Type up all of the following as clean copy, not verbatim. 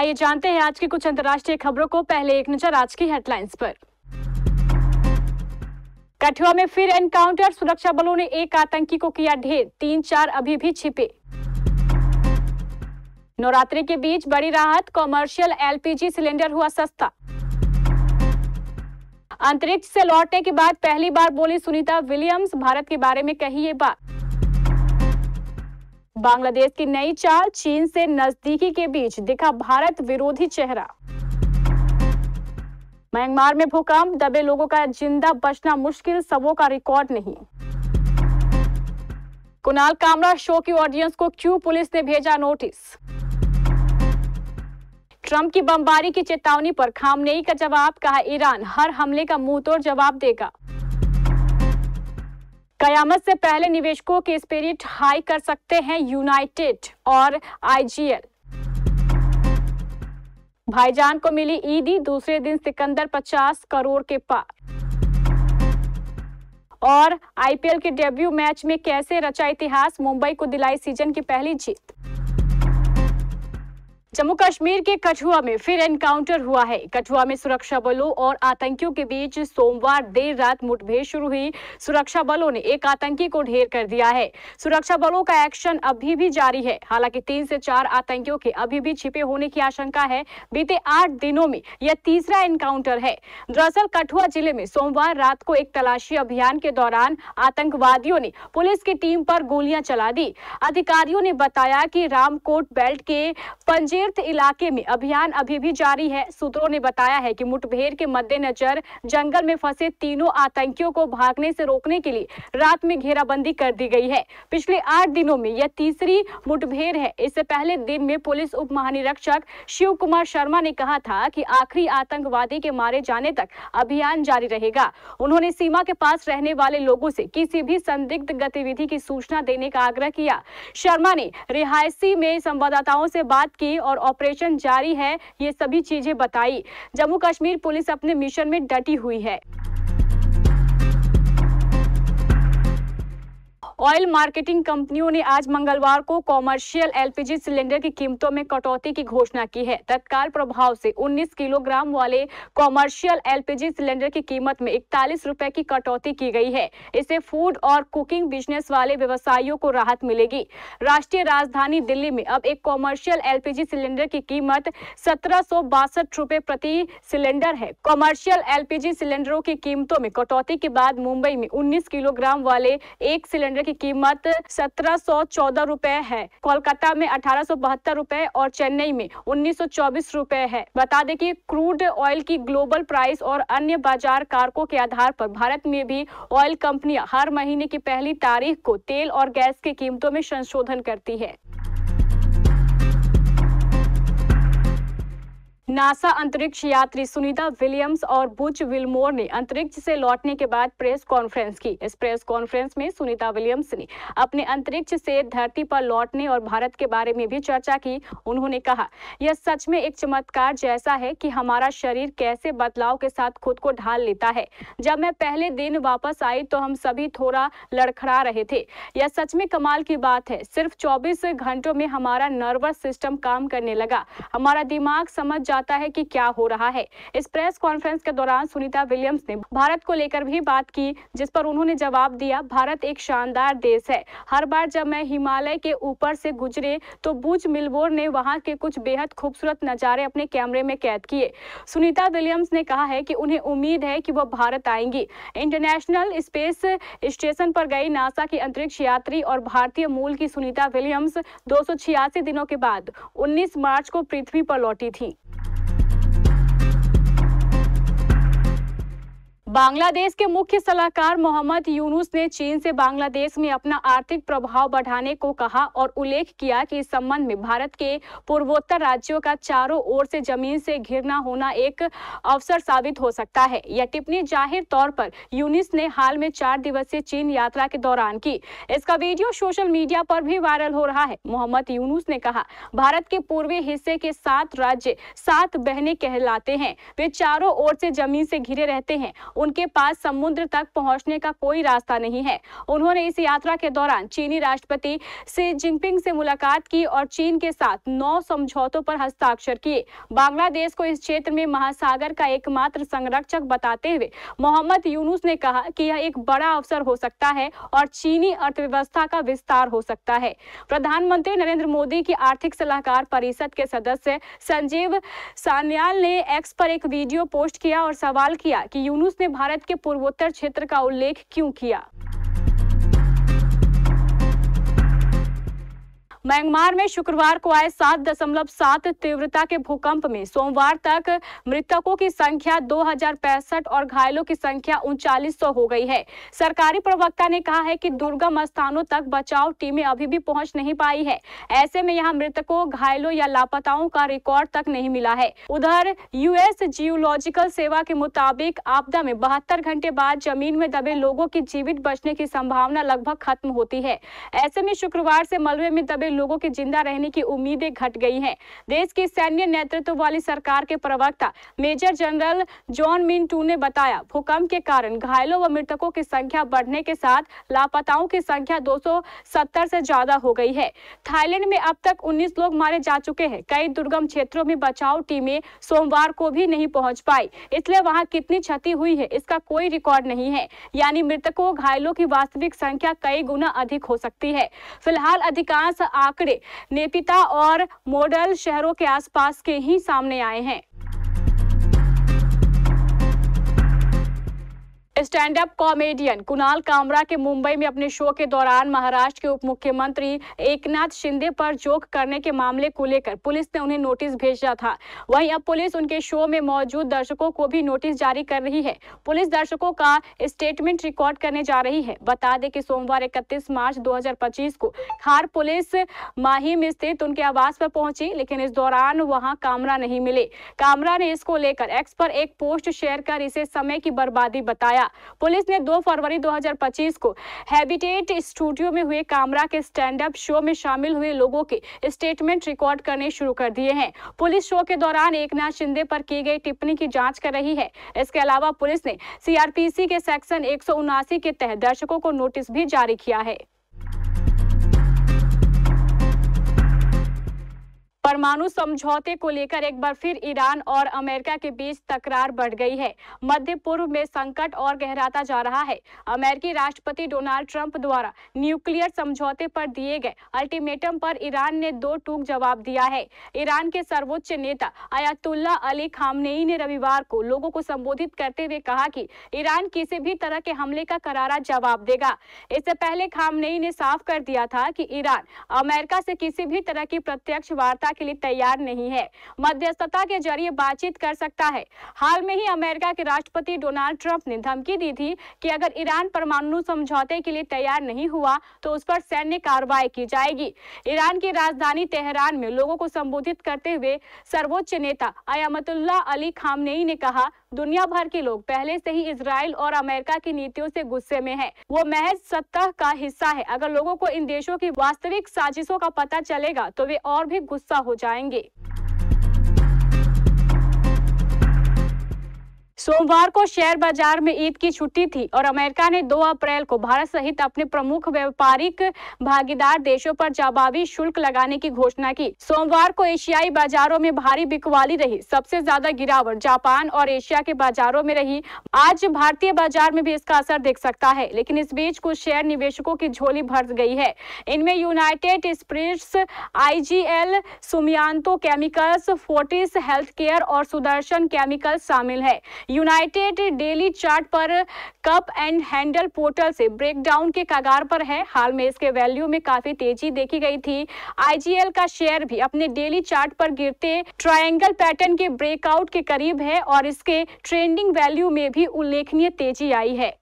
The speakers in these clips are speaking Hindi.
आइए जानते हैं आज की कुछ अंतर्राष्ट्रीय खबरों को। पहले एक नजर आज की हेडलाइंस पर। कठुआ में फिर एनकाउंटर, सुरक्षा बलों ने एक आतंकी को किया ढेर, 3-4 अभी भी छिपे। नवरात्रि के बीच बड़ी राहत, कॉमर्शियल एलपीजी सिलेंडर हुआ सस्ता। अंतरिक्ष से लौटने के बाद पहली बार बोली सुनीता विलियम्स, भारत के बारे में कही ये बात। बांग्लादेश की नई चाल, चीन से नजदीकी के बीच दिखा भारत विरोधी चेहरा। म्यांमार में भूकंप, दबे लोगों का जिंदा बचना मुश्किल, सबों का रिकॉर्ड नहीं। कुणाल कामरा शो की ऑडियंस को क्यों पुलिस ने भेजा नोटिस। ट्रंप की बमबारी की चेतावनी पर खामनेई का जवाब, कहा ईरान हर हमले का मुंहतोड़ जवाब देगा। कयामत से पहले निवेशकों के स्पिरिट हाई कर सकते हैं यूनाइटेड और आईजीएल। भाईजान को मिली ईडी, दूसरे दिन सिकंदर 50 करोड़ के पार। और आईपीएल के डेब्यू मैच में कैसे रचा इतिहास, मुंबई को दिलाई सीजन की पहली जीत। जम्मू कश्मीर के कठुआ में फिर एनकाउंटर हुआ है। कठुआ में सुरक्षा बलों और आतंकियों के बीच सोमवार देर रात मुठभेड़ शुरू हुई। सुरक्षा बलों ने एक आतंकी को ढेर कर दिया है। सुरक्षा बलों का एक्शन अभी भी जारी है। हालांकि 3 से 4 आतंकियों के अभी भी छिपे होने की आशंका है। बीते 8 दिनों में यह तीसरा एनकाउंटर है। दरअसल कठुआ जिले में सोमवार रात को एक तलाशी अभियान के दौरान आतंकवादियों ने पुलिस की टीम पर गोलियां चला दी। अधिकारियों ने बताया कि रामकोट बेल्ट के पंजे इलाके में अभियान अभी भी जारी है। सूत्रों ने बताया है कि मुठभेड़ के मद्देनजर जंगल में फंसे तीनों आतंकियों को भागने से रोकने के लिए रात में घेराबंदी कर दी गई है। पिछले 8 दिनों में यह तीसरी मुठभेड़ है। इससे पहले दिन में पुलिस उप महानिरीक्षक शिव कुमार शर्मा ने कहा था कि आखिरी आतंकवादी के मारे जाने तक अभियान जारी रहेगा। उन्होंने सीमा के पास रहने वाले लोगों से किसी भी संदिग्ध गतिविधि की सूचना देने का आग्रह किया। शर्मा ने रिहायशी में संवाददाताओं से बात की और ऑपरेशन जारी है, ये सभी चीजें बताई। जम्मू कश्मीर पुलिस अपने मिशन में डटी हुई है। ऑयल मार्केटिंग कंपनियों ने आज मंगलवार को कॉमर्शियल एलपीजी सिलेंडर की कीमतों में कटौती की घोषणा की है। तत्काल प्रभाव से 19 किलोग्राम वाले कॉमर्शियल एलपीजी सिलेंडर की कीमत में 41 रुपए की कटौती की गई है। इससे फूड और कुकिंग बिजनेस वाले व्यवसायियों को राहत मिलेगी। राष्ट्रीय राजधानी दिल्ली में अब एक कॉमर्शियल एलपीजी सिलेंडर की कीमत 1762 रुपए प्रति सिलेंडर है। कॉमर्शियल एलपीजी सिलेंडरों की कीमतों में कटौती के बाद मुंबई में 19 किलोग्राम वाले एक सिलेंडर की कीमत 1714 रुपए है। कोलकाता में 1872 रुपए और चेन्नई में 1924 रुपए है। बता दें कि क्रूड ऑयल की ग्लोबल प्राइस और अन्य बाजार कारकों के आधार पर भारत में भी ऑयल कंपनियां हर महीने की पहली तारीख को तेल और गैस की कीमतों में संशोधन करती है। नासा अंतरिक्ष यात्री सुनीता विलियम्स और बुच विल्मोर ने अंतरिक्ष से लौटने के बाद प्रेस कॉन्फ्रेंस की। इस प्रेस कॉन्फ्रेंस में सुनीता विलियम्स ने अपने अंतरिक्ष से धरती पर लौटने और भारत के बारे में भी चर्चा की। उन्होंने कहा, यह सच में एक चमत्कार जैसा है कि हमारा शरीर कैसे बदलाव के साथ खुद को ढाल लेता है। जब मैं पहले दिन वापस आई तो हम सभी थोड़ा लड़खड़ा रहे थे। यह सच में कमाल की बात है। सिर्फ 24 घंटों में हमारा नर्वस सिस्टम काम करने लगा। हमारा दिमाग समझ जाता है कि क्या हो रहा है। इस प्रेस कॉन्फ्रेंस के दौरान सुनीता विलियम्स ने भारत को लेकर भी बात की, जिस पर उन्होंने जवाब दिया, भारत एक शानदार देश है। हर बार जब मैं हिमालय के ऊपर से गुजरे तो बुच विल्मोर ने वहां के कुछ बेहद खूबसूरत नजारे अपने कैमरे में कैद किए। सुनीता विलियम्स ने कहा है कि उन्हें उम्मीद है कि वह भारत आएंगी। इंटरनेशनल स्पेस स्टेशन पर गई नासा की अंतरिक्ष यात्री और भारतीय मूल की सुनीता विलियम्स 286 दिनों के बाद 19 मार्च को पृथ्वी पर लौटी थी। बांग्लादेश के मुख्य सलाहकार मोहम्मद यूनुस ने चीन से बांग्लादेश में अपना आर्थिक प्रभाव बढ़ाने को कहा और उल्लेख किया कि इस संबंध में भारत के पूर्वोत्तर राज्यों का चारों ओर से जमीन से घिरना होना एक अवसर साबित हो सकता है। यह टिप्पणी जाहिर तौर पर यूनुस ने हाल में 4 दिवसीय चीन यात्रा के दौरान की। इसका वीडियो सोशल मीडिया पर भी वायरल हो रहा है। मोहम्मद यूनुस ने कहा, भारत के पूर्वी हिस्से के 7 राज्य 7 बहनें कहलाते हैं। वे चारों ओर से जमीन से घिरे रहते हैं। उनके पास समुद्र तक पहुंचने का कोई रास्ता नहीं है। उन्होंने इस यात्रा के दौरान चीनी राष्ट्रपति शी जिनपिंग से मुलाकात की और चीन के साथ 9 समझौतों पर हस्ताक्षर किए। बांग्लादेश को इस क्षेत्र में महासागर का एकमात्र संरक्षक बताते हुए मोहम्मद यूनुस ने कहा कि यह एक बड़ा अवसर हो सकता है और चीनी अर्थव्यवस्था का विस्तार हो सकता है। प्रधानमंत्री नरेंद्र मोदी की आर्थिक सलाहकार परिषद के सदस्य संजीव सान्याल ने एक्स पर एक वीडियो पोस्ट किया और सवाल किया कि यूनुस ने भारत के पूर्वोत्तर क्षेत्र का उल्लेख क्यों किया। म्यांमार में शुक्रवार को आए 7.7 तीव्रता के भूकंप में सोमवार तक मृतकों की संख्या 2065 और घायलों की संख्या 3900 हो गई है। सरकारी प्रवक्ता ने कहा है कि दुर्गम स्थानों तक बचाव टीमें अभी भी पहुंच नहीं पाई है। ऐसे में यहां मृतकों, घायलों या लापताओं का रिकॉर्ड तक नहीं मिला है। उधर यूएस जियोलॉजिकल सेवा के मुताबिक आपदा में 72 घंटे बाद जमीन में दबे लोगों की जीवित बचने की संभावना लगभग खत्म होती है। ऐसे में शुक्रवार से मलबे में दबे लोगों के जिंदा रहने की उम्मीदें घट गई हैं। देश की सैन्य नेतृत्व वाली सरकार के प्रवक्ता मेजर जनरल जॉन मिन-टू ने बताया, भूकंप के कारण घायलों व मृतकों की संख्या बढ़ने के साथ लापताओं की संख्या 270 से ज्यादा हो गई है। थाईलैंड में अब तक 19 लोग मारे जा चुके हैं। कई दुर्गम क्षेत्रों में बचाव टीमें सोमवार को भी नहीं पहुंच पाई, इसलिए वहां कितनी क्षति हुई है इसका कोई रिकॉर्ड नहीं है। यानी मृतकों, घायलों की वास्तविक संख्या कई गुना अधिक हो सकती है। फिलहाल अधिकांश आंकड़े नेपिता और मॉडल शहरों के आसपास के ही सामने आए हैं। Stand up comedian Kunal Kamra के मुंबई में अपने शो के दौरान महाराष्ट्र के उप मुख्यमंत्री एकनाथ शिंदे पर जोक करने के मामले को लेकर पुलिस ने उन्हें नोटिस भेजा था। वहीं अब पुलिस उनके शो में मौजूद दर्शकों को भी नोटिस जारी कर रही है। पुलिस दर्शकों का स्टेटमेंट रिकॉर्ड करने जा रही है। बता दें कि सोमवार 31 मार्च 2025 को खार पुलिस माहिम स्थित उनके आवास पर पहुंची, लेकिन इस दौरान वहां कामरा नहीं मिले। कामरा ने इसको लेकर एक्स पर एक पोस्ट शेयर कर इसे समय की बर्बादी बताया। पुलिस ने 2 फरवरी 2025 को हैबिटेट स्टूडियो में हुए कामरा के स्टैंड अप शो में शामिल हुए लोगों के स्टेटमेंट रिकॉर्ड करने शुरू कर दिए हैं। पुलिस शो के दौरान एकनाथ शिंदे पर की गई टिप्पणी की जांच कर रही है। इसके अलावा पुलिस ने सीआरपीसी के सेक्शन 179 के तहत दर्शकों को नोटिस भी जारी किया है। परमाणु समझौते को लेकर एक बार फिर ईरान और अमेरिका के बीच तकरार बढ़ गई है। मध्य पूर्व में संकट और गहराता जा रहा है। अमेरिकी राष्ट्रपति डोनाल्ड ट्रंप द्वारा न्यूक्लियर समझौते पर दिए गए अल्टीमेटम पर ईरान ने 2 टूक जवाब दिया है। ईरान के सर्वोच्च नेता अयातुल्ला अली खामनेई ने रविवार को लोगों को संबोधित करते हुए कहा कि ईरान किसी भी तरह के हमले का करारा जवाब देगा। इससे पहले खामनेई ने साफ कर दिया था कि ईरान अमेरिका से किसी भी तरह की प्रत्यक्ष वार्ता के लिए तैयार नहीं है, मध्यस्थता के जरिए बातचीत कर सकता है। हाल में ही अमेरिका के राष्ट्रपति डोनाल्ड ट्रंप ने धमकी दी थी कि अगर ईरान परमाणु समझौते के लिए तैयार नहीं हुआ तो उस पर सैन्य कार्रवाई की जाएगी। ईरान की राजधानी तेहरान में लोगों को संबोधित करते हुए सर्वोच्च नेता अयातुल्ला अली खामनेई ने कहा, दुनिया भर के लोग पहले से ही इजराइल और अमेरिका की नीतियों से गुस्से में हैं। वो महज सतह का हिस्सा है। अगर लोगों को इन देशों की वास्तविक साजिशों का पता चलेगा तो वे और भी गुस्सा हो जाएंगे। सोमवार को शेयर बाजार में ईद की छुट्टी थी और अमेरिका ने 2 अप्रैल को भारत सहित अपने प्रमुख व्यापारिक भागीदार देशों पर जवाबी शुल्क लगाने की घोषणा की। सोमवार को एशियाई बाजारों में भारी बिकवाली रही। सबसे ज्यादा गिरावट जापान और एशिया के बाजारों में रही। आज भारतीय बाजार में भी इसका असर दिख सकता है, लेकिन इस बीच कुछ शेयर निवेशकों की झोली भर गई है। इनमें United Spirits, IGL, Sumitomo Chemicals, Fortis Healthcare और सुदर्शन केमिकल्स शामिल है। यूनाइटेड डेली चार्ट पर कप एंड हैंडल पोर्टल से ब्रेकडाउन के कगार पर है। हाल में इसके वैल्यू में काफी तेजी देखी गई थी। IGL का शेयर भी अपने डेली चार्ट पर गिरते ट्रायंगल पैटर्न के ब्रेकआउट के करीब है और इसके ट्रेंडिंग वैल्यू में भी उल्लेखनीय तेजी आई है।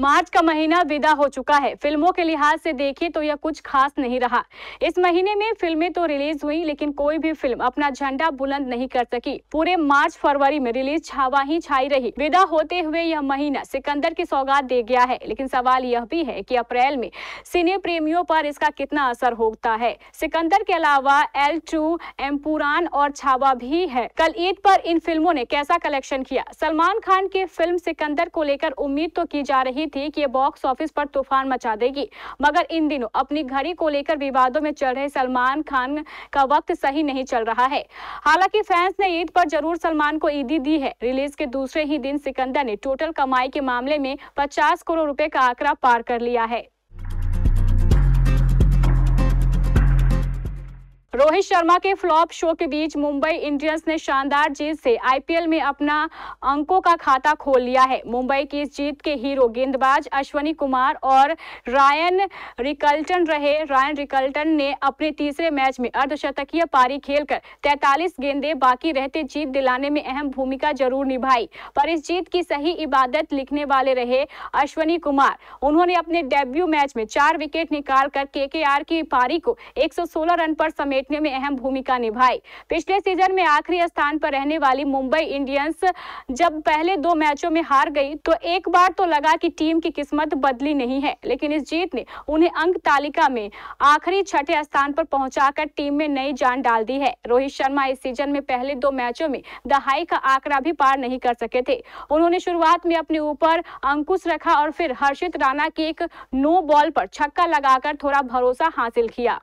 मार्च का महीना विदा हो चुका है। फिल्मों के लिहाज से देखें तो यह कुछ खास नहीं रहा। इस महीने में फिल्में तो रिलीज हुई, लेकिन कोई भी फिल्म अपना झंडा बुलंद नहीं कर सकी। पूरे मार्च फरवरी में रिलीज छावा ही छाई रही। विदा होते हुए यह महीना सिकंदर की सौगात दे गया है, लेकिन सवाल यह भी है कि अप्रैल में सिने प्रेमियों पर इसका कितना असर होता है। सिकंदर के अलावा L2, एम्पुरान और छावा भी है। कल ईद पर इन फिल्मों ने कैसा कलेक्शन किया? सलमान खान की फिल्म सिकंदर को लेकर उम्मीद तो की जा रही थी कि ये बॉक्स ऑफिस पर तूफान मचा देगी, मगर इन दिनों अपनी घड़ी को लेकर विवादों में चल रहे सलमान खान का वक्त सही नहीं चल रहा है। हालांकि फैंस ने ईद पर जरूर सलमान को ईदी दी है। रिलीज के दूसरे ही दिन सिकंदर ने टोटल कमाई के मामले में 50 करोड़ रुपए का आंकड़ा पार कर लिया है। रोहित शर्मा के फ्लॉप शो के बीच मुंबई इंडियंस ने शानदार जीत से आईपीएल में अपना अंकों का खाता खोल लिया है। मुंबई की इस जीत के हीरो गेंदबाज अश्विनी कुमार और रायन रिकल्टन रहे। रायन रिकल्टन ने अपने तीसरे मैच में अर्धशतकीय पारी खेलकर 43 गेंदें बाकी रहते जीत दिलाने में अहम भूमिका जरूर निभाई, पर इस जीत की सही इबादत लिखने वाले रहे अश्विनी कुमार। उन्होंने अपने डेब्यू मैच में 4 विकेट निकालकर केकेआर की पारी को 116 रन पर समेटने में अहम भूमिका निभाई। पिछले सीजन में आखिरी स्थान पर रहने वाली मुंबई इंडियंस जब पहले 2 मैचों में हार गई तो एक बार तो लगा कि टीम की किस्मत बदली नहीं है, लेकिन इस जीत ने उन्हें अंक तालिका में आखिरी 6ठे स्थान पर पहुंचाकर टीम में नई जान डाल दी है। रोहित शर्मा इस सीजन में पहले 2 मैचों में दहाई का आंकड़ा भी पार नहीं कर सके थे। उन्होंने शुरुआत में अपने ऊपर अंकुश रखा और फिर हर्षित राणा की एक नो बॉल पर छक्का लगाकर थोड़ा भरोसा हासिल किया।